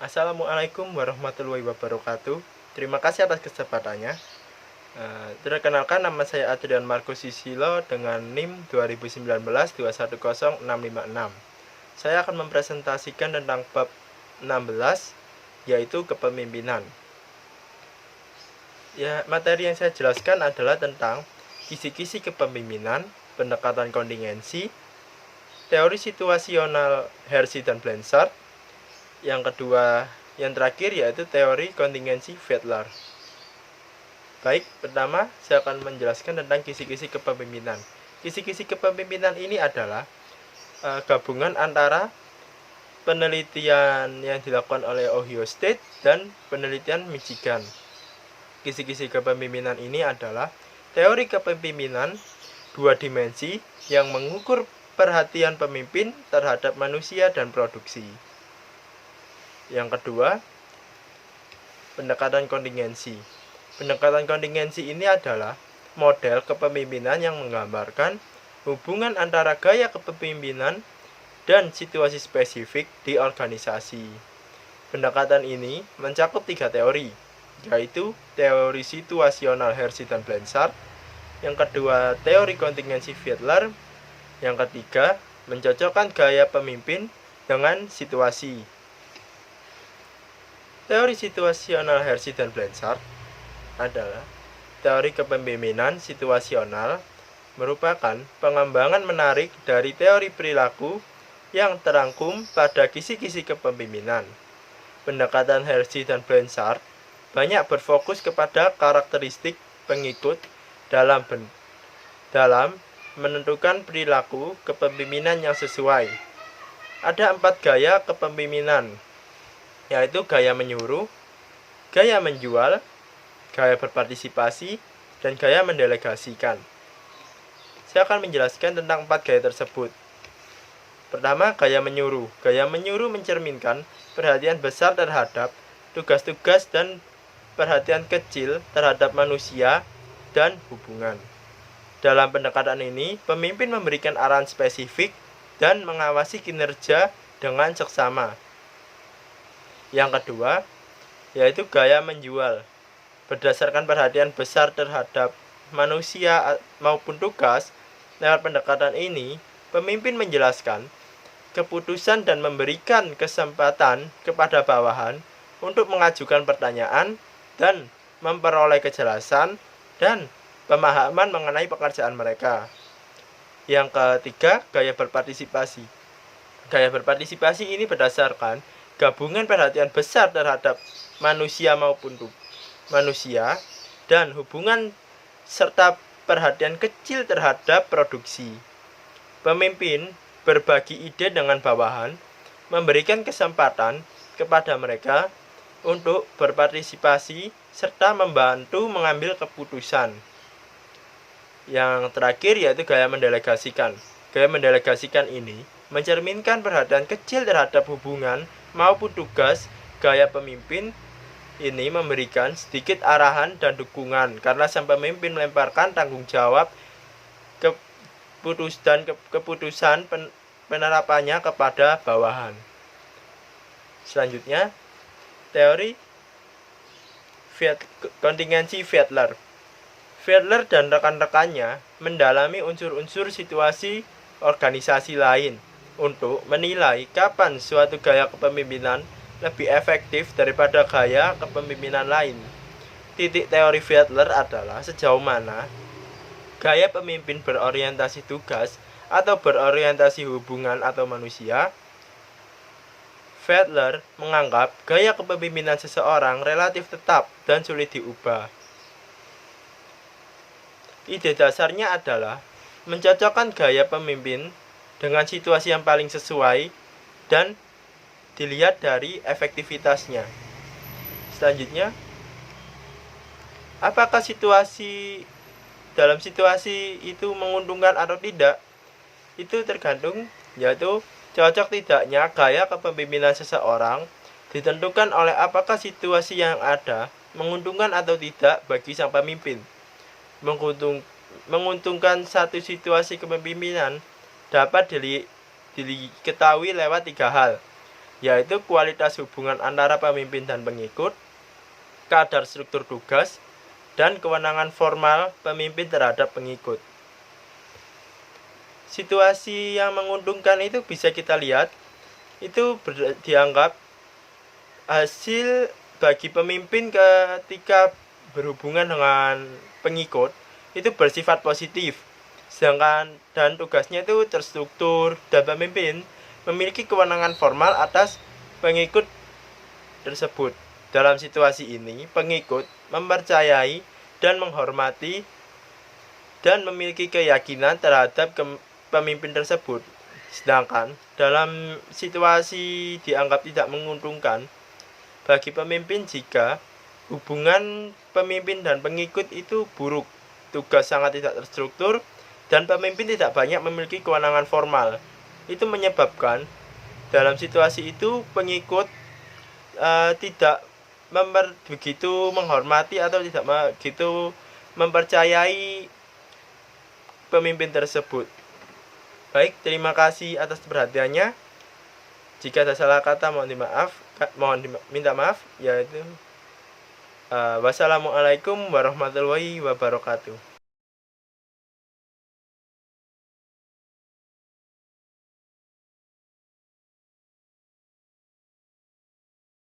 Assalamualaikum warahmatullahi wabarakatuh. Terima kasih atas kesempatannya. Perkenalkan, nama saya Adrian Markus Susilo dengan NIM 2019-210656. Saya akan mempresentasikan tentang bab 16, yaitu kepemimpinan. Materi yang saya jelaskan adalah tentang kisi-kisi kepemimpinan, pendekatan kontingensi, teori situasional Hersey dan Blanchard. Yang kedua, yang terakhir yaitu teori kontingensi Fedler. Baik, pertama saya akan menjelaskan tentang kisi-kisi kepemimpinan. Kisi-kisi kepemimpinan ini adalah gabungan antara penelitian yang dilakukan oleh Ohio State dan penelitian Michigan. Kisi-kisi kepemimpinan ini adalah teori kepemimpinan dua dimensi yang mengukur perhatian pemimpin terhadap manusia dan produksi. Yang kedua, pendekatan kontingensi. Pendekatan kontingensi ini adalah model kepemimpinan yang menggambarkan hubungan antara gaya kepemimpinan dan situasi spesifik di organisasi. Pendekatan ini mencakup 3 teori, yaitu teori situasional Hersey dan Blanchard, yang kedua teori kontingensi Fedler, yang ketiga mencocokkan gaya pemimpin dengan situasi. Teori situasional Hersey dan Blanchard adalah teori kepemimpinan situasional, merupakan pengembangan menarik dari teori perilaku yang terangkum pada kisi-kisi kepemimpinan. Pendekatan Hersey dan Blanchard banyak berfokus kepada karakteristik pengikut dalam menentukan perilaku kepemimpinan yang sesuai. Ada 4 gaya kepemimpinan, yaitu gaya menyuruh, gaya menjual, gaya berpartisipasi, dan gaya mendelegasikan. Saya akan menjelaskan tentang 4 gaya tersebut. Pertama, gaya menyuruh. Gaya menyuruh mencerminkan perhatian besar terhadap tugas-tugas dan perhatian kecil terhadap manusia dan hubungan. Dalam pendekatan ini, pemimpin memberikan arahan spesifik dan mengawasi kinerja dengan seksama. Yang kedua, yaitu gaya menjual. Berdasarkan perhatian besar terhadap manusia maupun tugas, lewat pendekatan ini, pemimpin menjelaskan keputusan dan memberikan kesempatan kepada bawahan untuk mengajukan pertanyaan dan memperoleh kejelasan dan pemahaman mengenai pekerjaan mereka. Yang ketiga, gaya berpartisipasi. Gaya berpartisipasi ini berdasarkan gabungan perhatian besar terhadap manusia maupun manusia dan hubungan serta perhatian kecil terhadap produksi. Pemimpin berbagi ide dengan bawahan, memberikan kesempatan kepada mereka untuk berpartisipasi serta membantu mengambil keputusan. Yang terakhir yaitu gaya mendelegasikan. Gaya mendelegasikan ini mencerminkan perhatian kecil terhadap hubungan maupun tugas. Gaya pemimpin ini memberikan sedikit arahan dan dukungan karena sang pemimpin melemparkan tanggung jawab keputusan penerapannya kepada bawahan. Selanjutnya, teori kontingensi Fedler. Fedler dan rekan-rekannya mendalami unsur-unsur situasi organisasi lain untuk menilai kapan suatu gaya kepemimpinan lebih efektif daripada gaya kepemimpinan lain. Titik teori Fedler adalah sejauh mana gaya pemimpin berorientasi tugas atau berorientasi hubungan atau manusia. Fedler menganggap gaya kepemimpinan seseorang relatif tetap dan sulit diubah. Ide dasarnya adalah mencocokkan gaya pemimpin dengan situasi yang paling sesuai dan dilihat dari efektivitasnya. Selanjutnya, apakah dalam situasi itu menguntungkan atau tidak? Itu tergantung, yaitu cocok tidaknya gaya kepemimpinan seseorang ditentukan oleh apakah situasi yang ada menguntungkan atau tidak bagi sang pemimpin. Menguntungkan satu situasi kepemimpinan dapat diketahui lewat 3 hal. yaitu kualitas hubungan antara pemimpin dan pengikut, kadar struktur tugas, dan kewenangan formal pemimpin terhadap pengikut. Situasi yang menguntungkan itu bisa kita lihat, itu dianggap hasil bagi pemimpin ketika berhubungan dengan pengikut itu bersifat positif, sedangkan dan tugasnya itu terstruktur dan pemimpin memiliki kewenangan formal atas pengikut tersebut. Dalam situasi ini, pengikut mempercayai dan menghormati dan memiliki keyakinan terhadap pemimpin tersebut. Sedangkan dalam situasi dianggap tidak menguntungkan bagi pemimpin jika hubungan pemimpin dan pengikut itu buruk, tugas sangat tidak terstruktur, dan pemimpin tidak banyak memiliki kewenangan formal. Itu menyebabkan dalam situasi itu pengikut tidak begitu menghormati atau tidak begitu mempercayai pemimpin tersebut. Baik, terima kasih atas perhatiannya. Jika ada salah kata mohon minta maaf, yaitu wassalamualaikum warahmatullahi wabarakatuh.